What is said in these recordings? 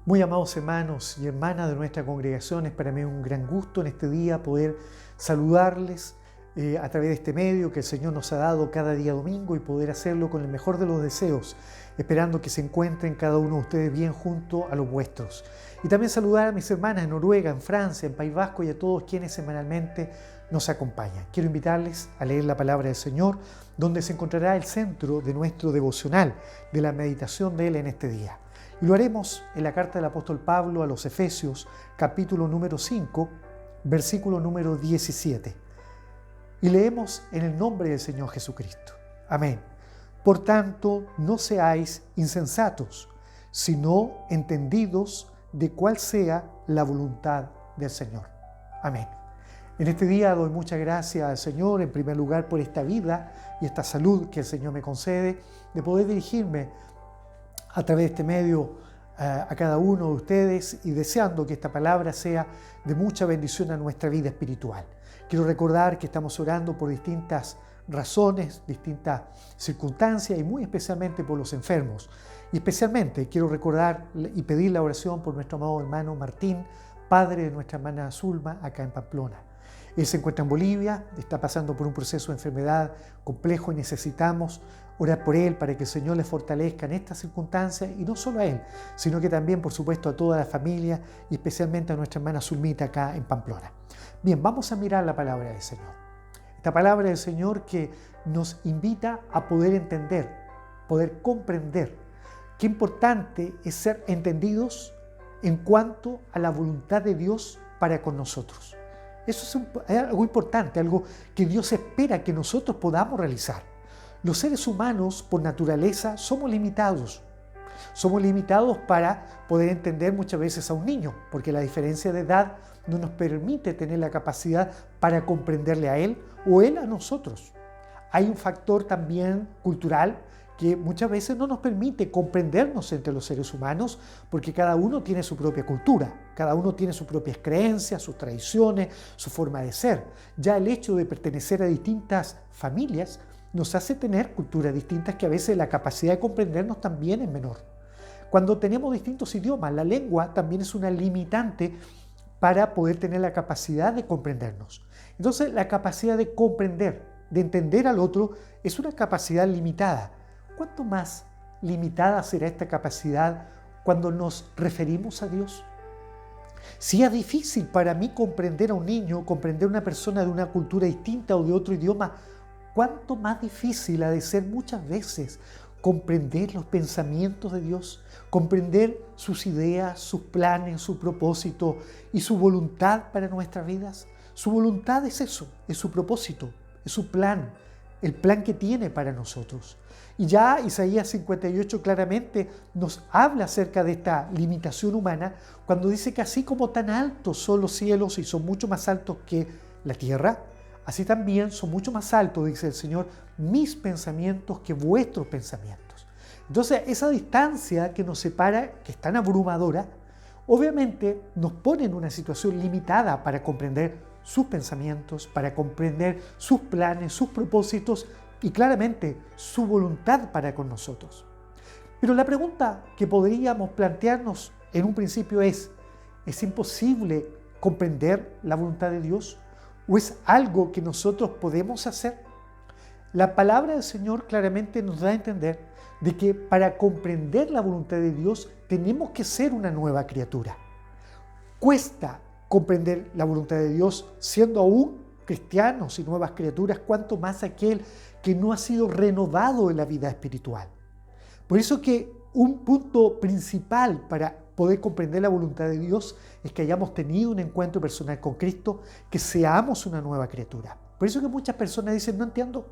Muy amados hermanos y hermanas de nuestra congregación, es para mí un gran gusto en este día poder saludarles a través de este medio que el Señor nos ha dado cada día domingo y poder hacerlo con el mejor de los deseos, esperando que se encuentren cada uno de ustedes bien junto a los vuestros. Y también saludar a mis hermanas en Noruega, en Francia, en País Vasco y a todos quienes semanalmente nos acompañan. Quiero invitarles a leer la palabra del Señor, donde se encontrará el centro de nuestro devocional, de la meditación de Él en este día. Y lo haremos en la carta del apóstol Pablo a los Efesios, capítulo número 5, versículo número 17. Y leemos en el nombre del Señor Jesucristo. Amén. Por tanto, no seáis insensatos, sino entendidos de cuál sea la voluntad del Señor. Amén. En este día doy muchas gracias al Señor, en primer lugar, por esta vida y esta salud que el Señor me concede, de poder dirigirme a través de este medio a cada uno de ustedes y deseando que esta palabra sea de mucha bendición a nuestra vida espiritual. Quiero recordar que estamos orando por distintas razones, distintas circunstancias y muy especialmente por los enfermos. Y especialmente quiero recordar y pedir la oración por nuestro amado hermano Martín, padre de nuestra hermana Zulma, acá en Pamplona. Él se encuentra en Bolivia, está pasando por un proceso de enfermedad complejo y necesitamos orar por él para que el Señor le fortalezca en estas circunstancias y no solo a él, sino que también, por supuesto, a toda la familia y especialmente a nuestra hermana Zulmita acá en Pamplona. Bien, vamos a mirar la palabra del Señor. Esta palabra del Señor que nos invita a poder entender, poder comprender qué importante es ser entendidos en cuanto a la voluntad de Dios para con nosotros. Eso es algo importante, algo que Dios espera que nosotros podamos realizar. Los seres humanos, por naturaleza, somos limitados. Somos limitados para poder entender muchas veces a un niño, porque la diferencia de edad no nos permite tener la capacidad para comprenderle a él o él a nosotros. Hay un factor también cultural que muchas veces no nos permite comprendernos entre los seres humanos porque cada uno tiene su propia cultura, cada uno tiene sus propias creencias, sus tradiciones, su forma de ser. Ya el hecho de pertenecer a distintas familias nos hace tener culturas distintas que a veces la capacidad de comprendernos también es menor. Cuando tenemos distintos idiomas, la lengua también es una limitante para poder tener la capacidad de comprendernos. Entonces, la capacidad de comprender, de entender al otro, es una capacidad limitada. ¿Cuánto más limitada será esta capacidad cuando nos referimos a Dios? Si es difícil para mí comprender a un niño, comprender a una persona de una cultura distinta o de otro idioma, ¿cuánto más difícil ha de ser muchas veces comprender los pensamientos de Dios, comprender sus ideas, sus planes, su propósito y su voluntad para nuestras vidas? Su voluntad es eso, es su propósito, es su plan, el plan que tiene para nosotros. Y ya Isaías 58 claramente nos habla acerca de esta limitación humana cuando dice que así como tan altos son los cielos y son mucho más altos que la tierra, así también son mucho más altos, dice el Señor, mis pensamientos que vuestros pensamientos. Entonces, esa distancia que nos separa, que es tan abrumadora, obviamente nos pone en una situación limitada para comprender sus pensamientos, para comprender sus planes, sus propósitos y claramente su voluntad para con nosotros. Pero la pregunta que podríamos plantearnos en un principio ¿es imposible comprender la voluntad de Dios? ¿O es algo que nosotros podemos hacer? La palabra del Señor claramente nos da a entender de que para comprender la voluntad de Dios tenemos que ser una nueva criatura. Cuesta comprender la voluntad de Dios siendo aún cristianos y nuevas criaturas, cuanto más aquel que no ha sido renovado en la vida espiritual. Por eso que un punto principal para poder comprender la voluntad de Dios es que hayamos tenido un encuentro personal con Cristo, que seamos una nueva criatura. Por eso que muchas personas dicen, no entiendo,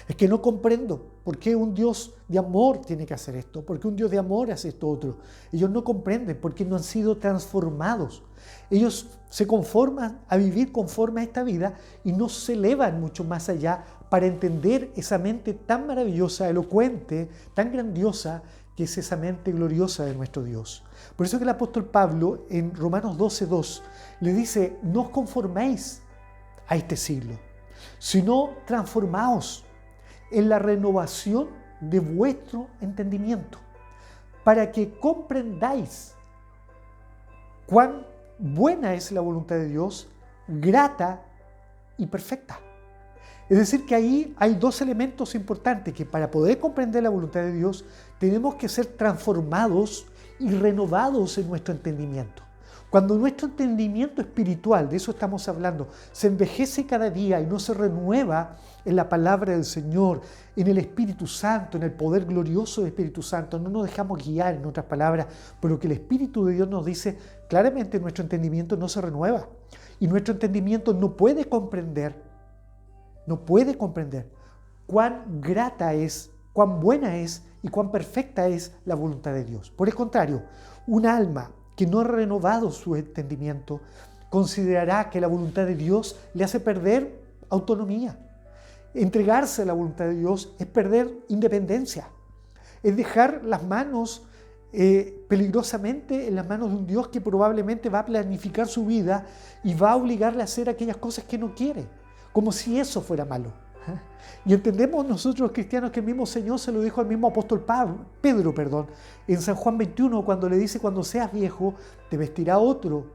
es que no comprendo por qué un Dios de amor tiene que hacer esto, por qué un Dios de amor hace esto otro. Ellos no comprenden porque no han sido transformados. Ellos se conforman a vivir conforme a esta vida y no se elevan mucho más allá para entender esa mente tan maravillosa, elocuente, tan grandiosa, que es esa mente gloriosa de nuestro Dios. Por eso que el apóstol Pablo en Romanos 12:2 le dice, no os conforméis a este siglo, sino transformaos en la renovación de vuestro entendimiento, para que comprendáis cuán buena es la voluntad de Dios, grata y perfecta. Es decir, que ahí hay dos elementos importantes, que para poder comprender la voluntad de Dios tenemos que ser transformados y renovados en nuestro entendimiento. Cuando nuestro entendimiento espiritual, de eso estamos hablando, se envejece cada día y no se renueva en la palabra del Señor, en el Espíritu Santo, en el poder glorioso del Espíritu Santo, no nos dejamos guiar, en otras palabras, por lo que el Espíritu de Dios nos dice, claramente nuestro entendimiento no se renueva y nuestro entendimiento no puede comprender cuán grata es, cuán buena es y cuán perfecta es la voluntad de Dios. Por el contrario, un alma que no ha renovado su entendimiento considerará que la voluntad de Dios le hace perder autonomía. Entregarse a la voluntad de Dios es perder independencia, es dejar las manos peligrosamente en las manos de un Dios que probablemente va a planificar su vida y va a obligarle a hacer aquellas cosas que no quiere, como si eso fuera malo. Y entendemos nosotros los cristianos que el mismo Señor se lo dijo al mismo apóstol Pedro, en San Juan 21, cuando le dice, cuando seas viejo, te vestirá otro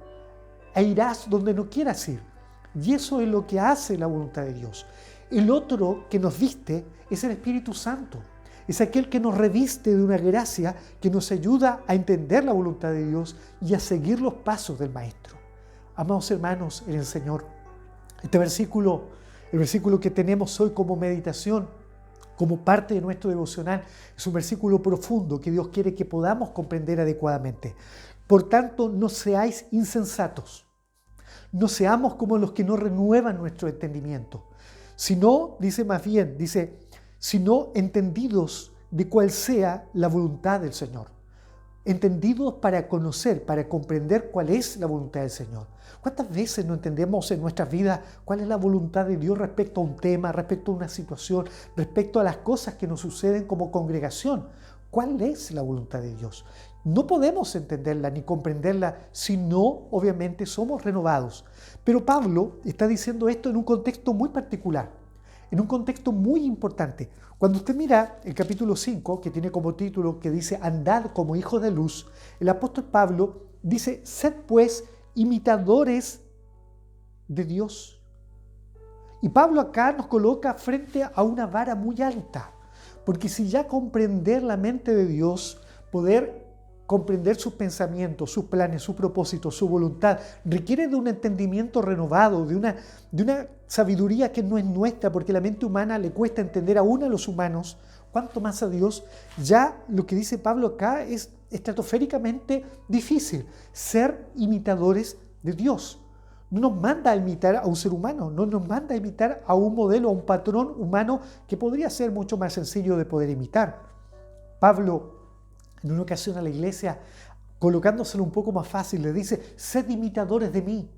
e irás donde no quieras ir. Y eso es lo que hace la voluntad de Dios. El otro que nos viste es el Espíritu Santo. Es aquel que nos reviste de una gracia que nos ayuda a entender la voluntad de Dios y a seguir los pasos del Maestro. Amados hermanos en el Señor, este versículo, el versículo que tenemos hoy como meditación, como parte de nuestro devocional, es un versículo profundo que Dios quiere que podamos comprender adecuadamente. Por tanto, no seáis insensatos, no seamos como los que no renuevan nuestro entendimiento, sino, sino entendidos de cuál sea la voluntad del Señor. Entendidos para conocer, para comprender cuál es la voluntad del Señor. ¿Cuántas veces no entendemos en nuestras vidas cuál es la voluntad de Dios respecto a un tema, respecto a una situación, respecto a las cosas que nos suceden como congregación? ¿Cuál es la voluntad de Dios? No podemos entenderla ni comprenderla si no, obviamente, somos renovados. Pero Pablo está diciendo esto en un contexto muy particular, en un contexto muy importante. Cuando usted mira el capítulo 5, que tiene como título que dice andad como hijos de luz, el apóstol Pablo dice, sed pues imitadores de Dios. Y Pablo acá nos coloca frente a una vara muy alta, porque si ya comprender la mente de Dios, poder comprender sus pensamientos, sus planes, sus propósitos, su voluntad, requiere de un entendimiento renovado, de una sabiduría que no es nuestra, porque la mente humana le cuesta entender aún a los humanos, cuanto más a Dios. Ya lo que dice Pablo acá es estratosféricamente difícil, ser imitadores de Dios. No nos manda a imitar a un ser humano, no nos manda a imitar a un modelo, a un patrón humano que podría ser mucho más sencillo de poder imitar. Pablo, en una ocasión a la iglesia, colocándoselo un poco más fácil, le dice, sed imitadores de mí,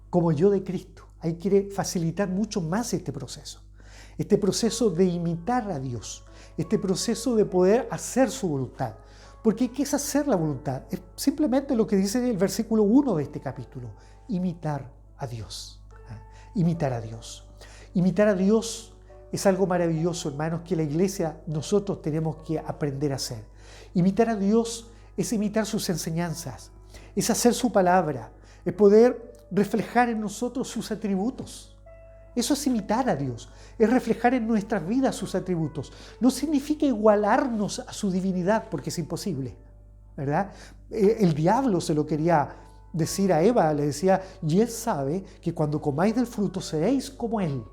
como yo de Cristo. Ahí quiere facilitar mucho más este proceso de imitar a Dios, este proceso de poder hacer su voluntad. Porque ¿qué es hacer la voluntad? Es simplemente lo que dice el versículo 1 de este capítulo, imitar a Dios. Imitar a Dios. Imitar a Dios es algo maravilloso, hermanos, que la iglesia nosotros tenemos que aprender a hacer. Imitar a Dios es imitar sus enseñanzas, es hacer su palabra, es poder reflejar en nosotros sus atributos. Eso es imitar a Dios, es reflejar en nuestras vidas sus atributos. No significa igualarnos a su divinidad, porque es imposible, ¿verdad? El diablo se lo quería decir a Eva, le decía, y él sabe que cuando comáis del fruto seréis como él.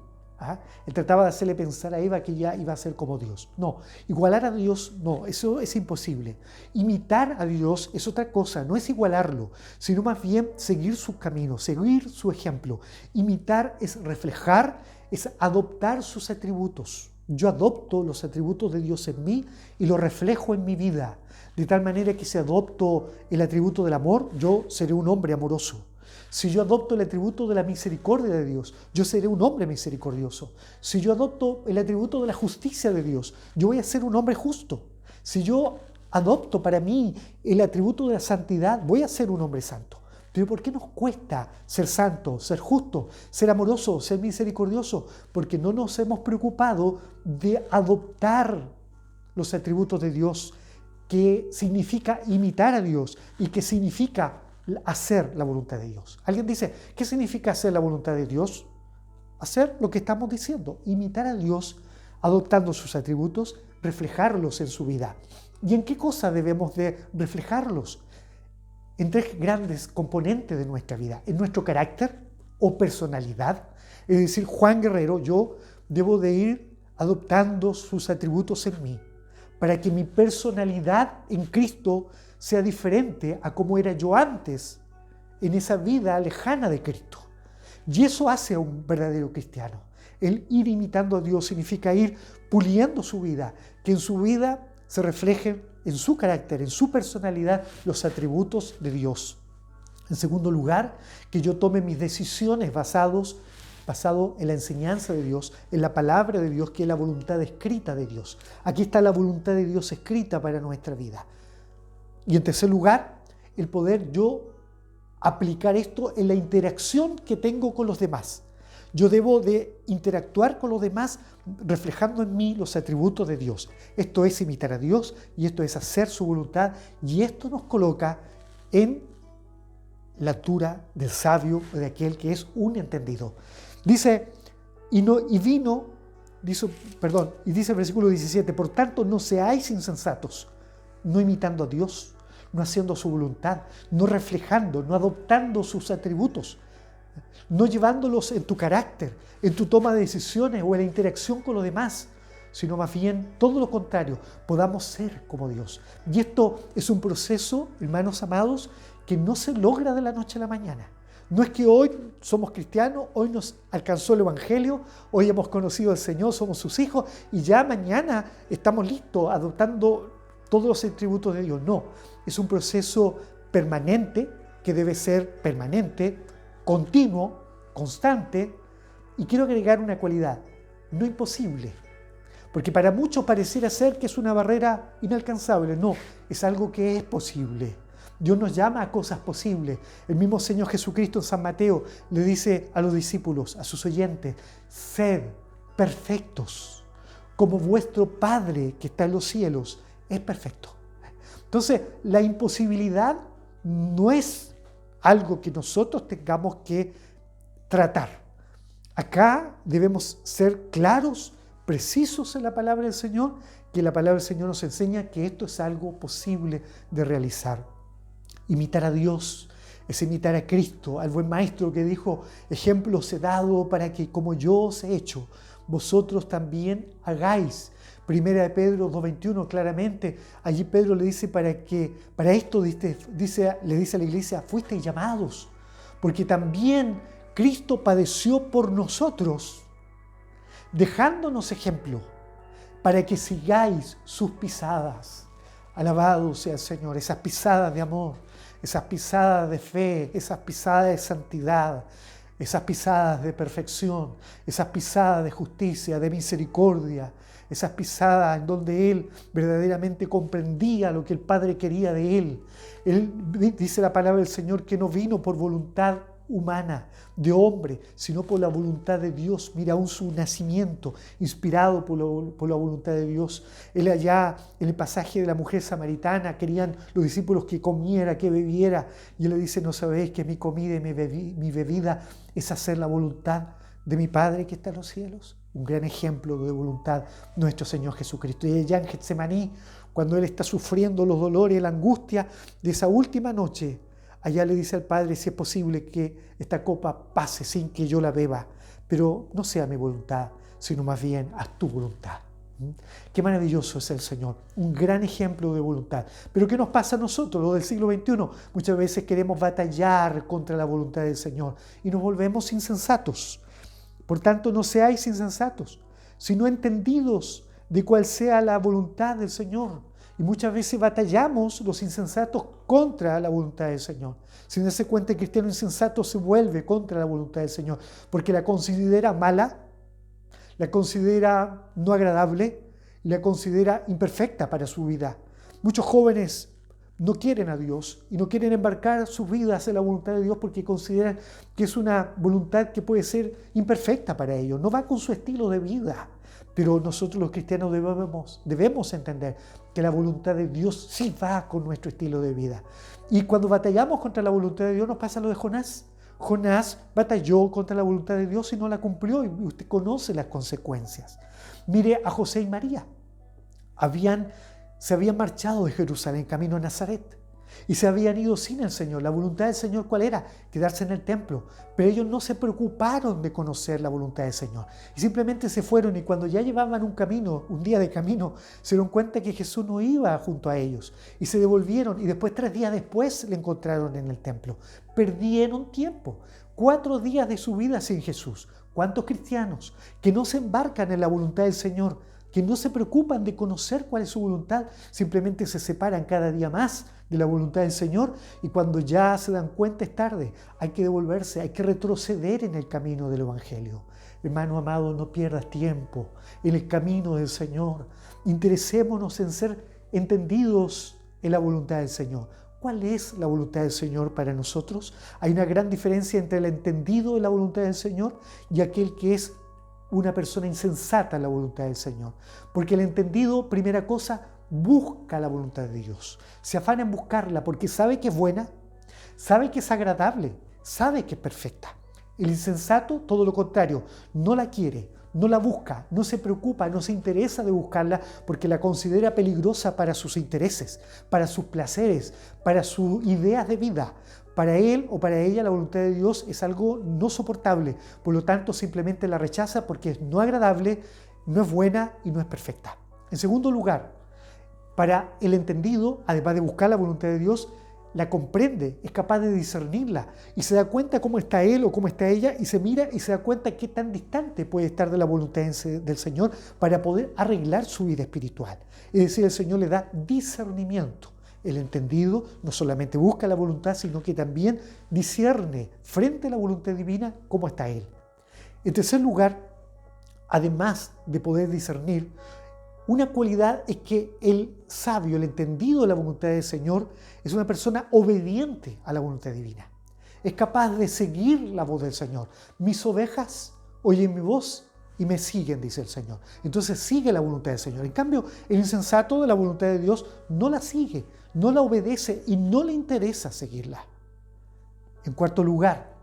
Él trataba de hacerle pensar a Eva que ya iba a ser como Dios. No, igualar a Dios, no, eso es imposible. Imitar a Dios es otra cosa, no es igualarlo, sino más bien seguir sus caminos, seguir su ejemplo. Imitar es reflejar, es adoptar sus atributos. Yo adopto los atributos de Dios en mí y los reflejo en mi vida. De tal manera que si adopto el atributo del amor, yo seré un hombre amoroso. Si yo adopto el atributo de la misericordia de Dios, yo seré un hombre misericordioso. Si yo adopto el atributo de la justicia de Dios, yo voy a ser un hombre justo. Si yo adopto para mí el atributo de la santidad, voy a ser un hombre santo. Pero ¿por qué nos cuesta ser santo, ser justo, ser amoroso, ser misericordioso? Porque no nos hemos preocupado de adoptar los atributos de Dios que significa imitar a Dios y que significa hacer la voluntad de Dios. Alguien dice, ¿qué significa hacer la voluntad de Dios? Hacer lo que estamos diciendo, imitar a Dios, adoptando sus atributos, reflejarlos en su vida. ¿Y en qué cosa debemos de reflejarlos? En tres grandes componentes de nuestra vida: en nuestro carácter o personalidad. Es decir, Juan Guerrero, yo debo de ir adoptando sus atributos en mí, para que mi personalidad en Cristo sea diferente a como era yo antes, en esa vida lejana de Cristo. Y eso hace a un verdadero cristiano. El ir imitando a Dios significa ir puliendo su vida, que en su vida se reflejen en su carácter, en su personalidad, los atributos de Dios. En segundo lugar, que yo tome mis decisiones basado en la enseñanza de Dios, en la palabra de Dios, que es la voluntad escrita de Dios. Aquí está la voluntad de Dios escrita para nuestra vida. Y en tercer lugar, el poder yo aplicar esto en la interacción que tengo con los demás. Yo debo de interactuar con los demás reflejando en mí los atributos de Dios. Esto es imitar a Dios y esto es hacer su voluntad, y esto nos coloca en la altura del sabio, de aquel que es un entendido. Dice el versículo 17, por tanto no seáis insensatos, no imitando a Dios, no haciendo su voluntad, no reflejando, no adoptando sus atributos, no llevándolos en tu carácter, en tu toma de decisiones o en la interacción con los demás, sino más bien todo lo contrario, podamos ser como Dios. Y esto es un proceso, hermanos amados, que no se logra de la noche a la mañana. No es que hoy somos cristianos, hoy nos alcanzó el Evangelio, hoy hemos conocido al Señor, somos sus hijos y ya mañana estamos listos adoptando todos los atributos de Dios. No, es un proceso permanente que debe ser permanente, continuo, constante, y quiero agregar una cualidad: no imposible, porque para muchos pareciera ser que es una barrera inalcanzable. No, es algo que es posible. Dios nos llama a cosas posibles. El mismo Señor Jesucristo en San Mateo le dice a los discípulos, a sus oyentes: sed perfectos, como vuestro Padre que está en los cielos es perfecto. Entonces, la imposibilidad no es algo que nosotros tengamos que tratar. Acá debemos ser claros, precisos en la palabra del Señor, que la palabra del Señor nos enseña que esto es algo posible de realizar. Imitar a Dios es imitar a Cristo, al buen maestro que dijo: ejemplos he dado para que como yo os he hecho, vosotros también hagáis. Primera de Pedro 2:21, claramente, allí Pedro le dice le dice a la iglesia: fuisteis llamados, porque también Cristo padeció por nosotros, dejándonos ejemplo, para que sigáis sus pisadas. Alabado sea el Señor, esas pisadas de amor, esas pisadas de fe, esas pisadas de santidad, esas pisadas de perfección, esas pisadas de justicia, de misericordia, esas pisadas en donde Él verdaderamente comprendía lo que el Padre quería de Él. Él, dice la palabra del Señor, que no vino por voluntad humana, de hombre, sino por la voluntad de Dios. Mira, aún su nacimiento, inspirado por la voluntad de Dios. Él allá, en el pasaje de la mujer samaritana, querían los discípulos que comiera, que bebiera, y Él le dice: ¿no sabéis que mi comida y mi bebida es hacer la voluntad de mi Padre que está en los cielos? Un gran ejemplo de voluntad, nuestro Señor Jesucristo. Y allá en Getsemaní, cuando Él está sufriendo los dolores y la angustia de esa última noche, allá le dice al Padre: si es posible que esta copa pase sin que yo la beba, pero no sea mi voluntad, sino más bien haz tu voluntad. Qué maravilloso es el Señor, un gran ejemplo de voluntad. Pero ¿qué nos pasa a nosotros, los del siglo XXI? Muchas veces queremos batallar contra la voluntad del Señor y nos volvemos insensatos. Por tanto, no seáis insensatos, sino entendidos de cuál sea la voluntad del Señor. Y muchas veces batallamos los insensatos contra la voluntad del Señor. Sin darse cuenta, el cristiano insensato se vuelve contra la voluntad del Señor, porque la considera mala, la considera no agradable, la considera imperfecta para su vida. Muchos jóvenes no quieren a Dios y no quieren embarcar sus vidas en la voluntad de Dios porque consideran que es una voluntad que puede ser imperfecta para ellos. No va con su estilo de vida. Pero nosotros los cristianos debemos entender que la voluntad de Dios sí va con nuestro estilo de vida. Y cuando batallamos contra la voluntad de Dios nos pasa lo de Jonás. Jonás batalló contra la voluntad de Dios y no la cumplió, y usted conoce las consecuencias. Mire a José y María. Se habían marchado de Jerusalén camino a Nazaret y se habían ido sin el Señor. La voluntad del Señor, ¿cuál era? Quedarse en el templo. Pero ellos no se preocuparon de conocer la voluntad del Señor y simplemente se fueron, y cuando ya llevaban un día de camino, se dieron cuenta que Jesús no iba junto a ellos y se devolvieron, y después 3 días después le encontraron en el templo. Perdieron tiempo, 4 días de su vida sin Jesús. ¿Cuántos cristianos que no se embarcan en la voluntad del Señor, que no se preocupan de conocer cuál es su voluntad, simplemente se separan cada día más de la voluntad del Señor, y cuando ya se dan cuenta es tarde? Hay que devolverse, hay que retroceder en el camino del Evangelio. Hermano amado, no pierdas tiempo en el camino del Señor. Interesémonos en ser entendidos en la voluntad del Señor. ¿Cuál es la voluntad del Señor para nosotros? Hay una gran diferencia entre el entendido de la voluntad del Señor y aquel que es una persona insensata en la voluntad del Señor. Porque el entendido, primera cosa, busca la voluntad de Dios. Se afana en buscarla porque sabe que es buena, sabe que es agradable, sabe que es perfecta. El insensato, todo lo contrario, no la quiere, no la busca, no se preocupa, no se interesa de buscarla porque la considera peligrosa para sus intereses, para sus placeres, para sus ideas de vida. Para él o para ella la voluntad de Dios es algo no soportable, por lo tanto simplemente la rechaza porque es no agradable, no es buena y no es perfecta. En segundo lugar, para el entendido, además de buscar la voluntad de Dios, la comprende, es capaz de discernirla y se da cuenta cómo está él o cómo está ella, y se mira y se da cuenta qué tan distante puede estar de la voluntad del Señor para poder arreglar su vida espiritual. Es decir, el Señor le da discernimiento. El entendido no solamente busca la voluntad, sino que también discierne frente a la voluntad divina cómo está él. En tercer lugar, además de poder discernir, una cualidad es que el sabio, el entendido de la voluntad del Señor, es una persona obediente a la voluntad divina. Es capaz de seguir la voz del Señor. Mis ovejas oyen mi voz y me siguen, dice el Señor. Entonces sigue la voluntad del Señor. En cambio, el insensato de la voluntad de Dios no la sigue, no la obedece y no le interesa seguirla. En cuarto lugar,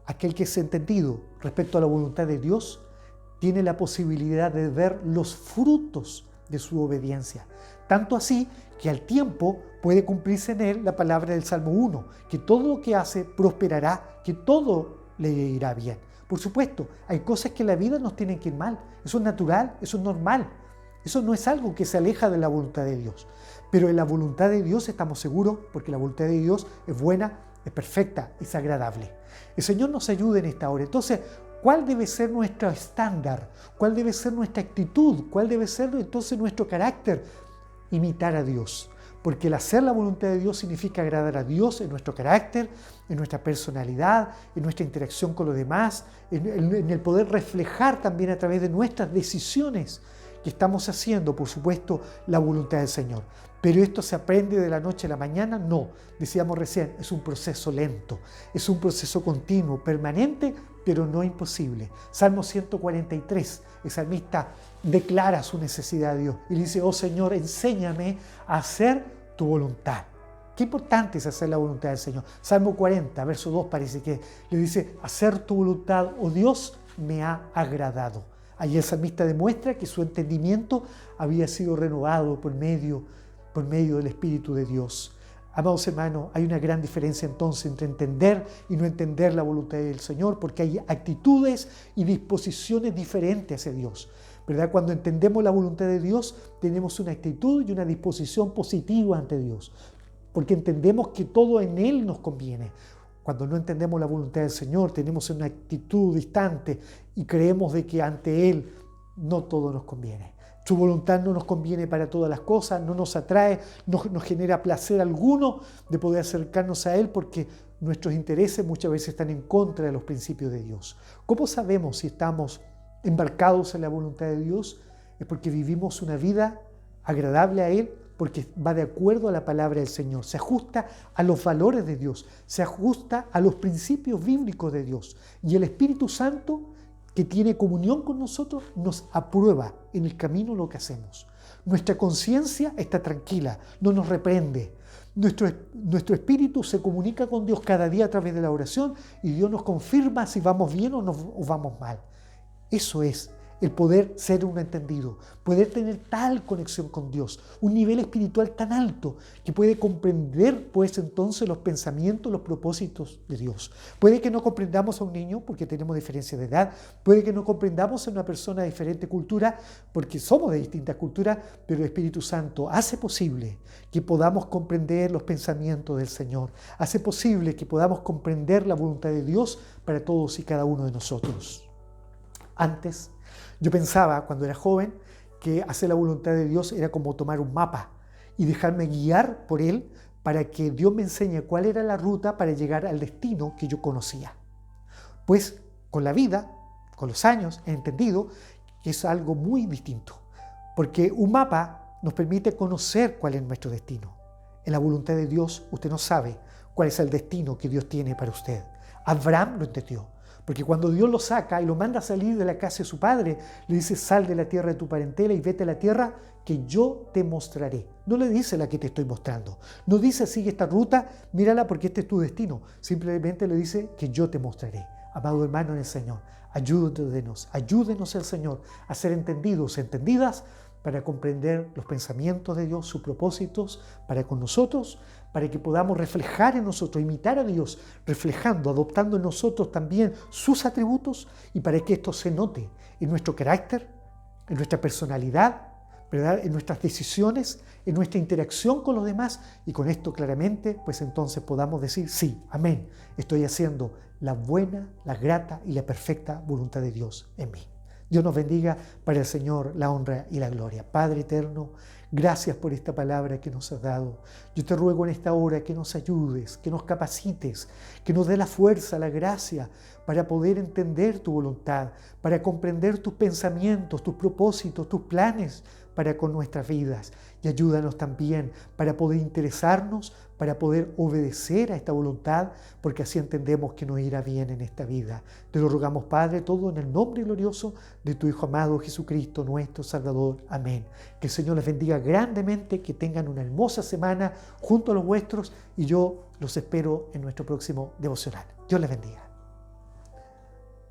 aquel que es entendido respecto a la voluntad de Dios tiene la posibilidad de ver los frutos de su obediencia. Tanto así que al tiempo puede cumplirse en él la palabra del Salmo 1, que todo lo que hace prosperará, que todo le irá bien. Por supuesto, hay cosas que en la vida nos tienen que ir mal. Eso es natural, eso es normal. Eso no es algo que se aleja de la voluntad de Dios. Pero en la voluntad de Dios estamos seguros, porque la voluntad de Dios es buena, es perfecta, es agradable. El Señor nos ayude en esta hora. Entonces, ¿cuál debe ser nuestro estándar? ¿Cuál debe ser nuestra actitud? ¿Cuál debe ser entonces nuestro carácter? Imitar a Dios. Porque el hacer la voluntad de Dios significa agradar a Dios en nuestro carácter, en nuestra personalidad, en nuestra interacción con los demás, en el poder reflejar también a través de nuestras decisiones que estamos haciendo, por supuesto, la voluntad del Señor. ¿Pero esto se aprende de la noche a la mañana? No, decíamos recién, es un proceso lento, es un proceso continuo, permanente, pero no imposible. Salmo 143, el salmista declara su necesidad a Dios y dice: oh Señor, enséñame a hacer tu voluntad. Qué importante es hacer la voluntad del Señor. Salmo 40, verso 2 parece que le dice: hacer tu voluntad, oh Dios, me ha agradado. Allí el salmista demuestra que su entendimiento había sido renovado por medio del Espíritu de Dios. Amados hermanos, hay una gran diferencia entonces entre entender y no entender la voluntad del Señor, porque hay actitudes y disposiciones diferentes hacia Dios, ¿verdad? Cuando entendemos la voluntad de Dios, tenemos una actitud y una disposición positiva ante Dios, porque entendemos que todo en Él nos conviene. Cuando no entendemos la voluntad del Señor, tenemos una actitud distante y creemos de que ante Él no todo nos conviene. Su voluntad no nos conviene para todas las cosas, no nos atrae, no nos genera placer alguno de poder acercarnos a Él, porque nuestros intereses muchas veces están en contra de los principios de Dios. ¿Cómo sabemos si estamos embarcados en la voluntad de Dios? Es porque vivimos una vida agradable a Él, porque va de acuerdo a la palabra del Señor, se ajusta a los valores de Dios, se ajusta a los principios bíblicos de Dios. Y el Espíritu Santo que tiene comunión con nosotros, nos aprueba en el camino lo que hacemos. Nuestra conciencia está tranquila, no nos reprende. Nuestro espíritu se comunica con Dios cada día a través de la oración y Dios nos confirma si vamos bien o vamos mal. Eso es el poder ser un entendido, poder tener tal conexión con Dios, un nivel espiritual tan alto que puede comprender pues entonces los pensamientos, los propósitos de Dios. Puede que no comprendamos a un niño porque tenemos diferencia de edad, puede que no comprendamos a una persona de diferente cultura porque somos de distintas culturas, pero el Espíritu Santo hace posible que podamos comprender los pensamientos del Señor, hace posible que podamos comprender la voluntad de Dios para todos y cada uno de nosotros. Antes, yo pensaba, cuando era joven, que hacer la voluntad de Dios era como tomar un mapa y dejarme guiar por él para que Dios me enseñe cuál era la ruta para llegar al destino que yo conocía. Pues con la vida, con los años, he entendido que es algo muy distinto, porque un mapa nos permite conocer cuál es nuestro destino. En la voluntad de Dios usted no sabe cuál es el destino que Dios tiene para usted. Abraham lo entendió. Porque cuando Dios lo saca y lo manda a salir de la casa de su padre, le dice: sal de la tierra de tu parentela y vete a la tierra que yo te mostraré. No le dice la que te estoy mostrando. No dice: sigue esta ruta, mírala porque este es tu destino. Simplemente le dice que yo te mostraré. Amado hermano en el Señor, ayúdenos el Señor a ser entendidos, entendidas, para comprender los pensamientos de Dios, sus propósitos para con nosotros, para que podamos reflejar en nosotros, imitar a Dios, reflejando, adoptando en nosotros también sus atributos, y para que esto se note en nuestro carácter, en nuestra personalidad, ¿verdad?, en nuestras decisiones, en nuestra interacción con los demás, y con esto claramente, pues entonces podamos decir: sí, amén, estoy haciendo la buena, la grata y la perfecta voluntad de Dios en mí. Dios nos bendiga. Para el Señor la honra y la gloria. Padre eterno, gracias por esta palabra que nos has dado. Yo te ruego en esta hora que nos ayudes, que nos capacites, que nos dé la fuerza, la gracia para poder entender tu voluntad, para comprender tus pensamientos, tus propósitos, tus planes para con nuestras vidas. Y ayúdanos también para poder interesarnos, para poder obedecer a esta voluntad, porque así entendemos que nos irá bien en esta vida. Te lo rogamos, Padre, todo en el nombre glorioso de tu Hijo amado Jesucristo, nuestro Salvador. Amén. Que el Señor les bendiga grandemente, que tengan una hermosa semana junto a los vuestros, y yo los espero en nuestro próximo devocional. Dios les bendiga.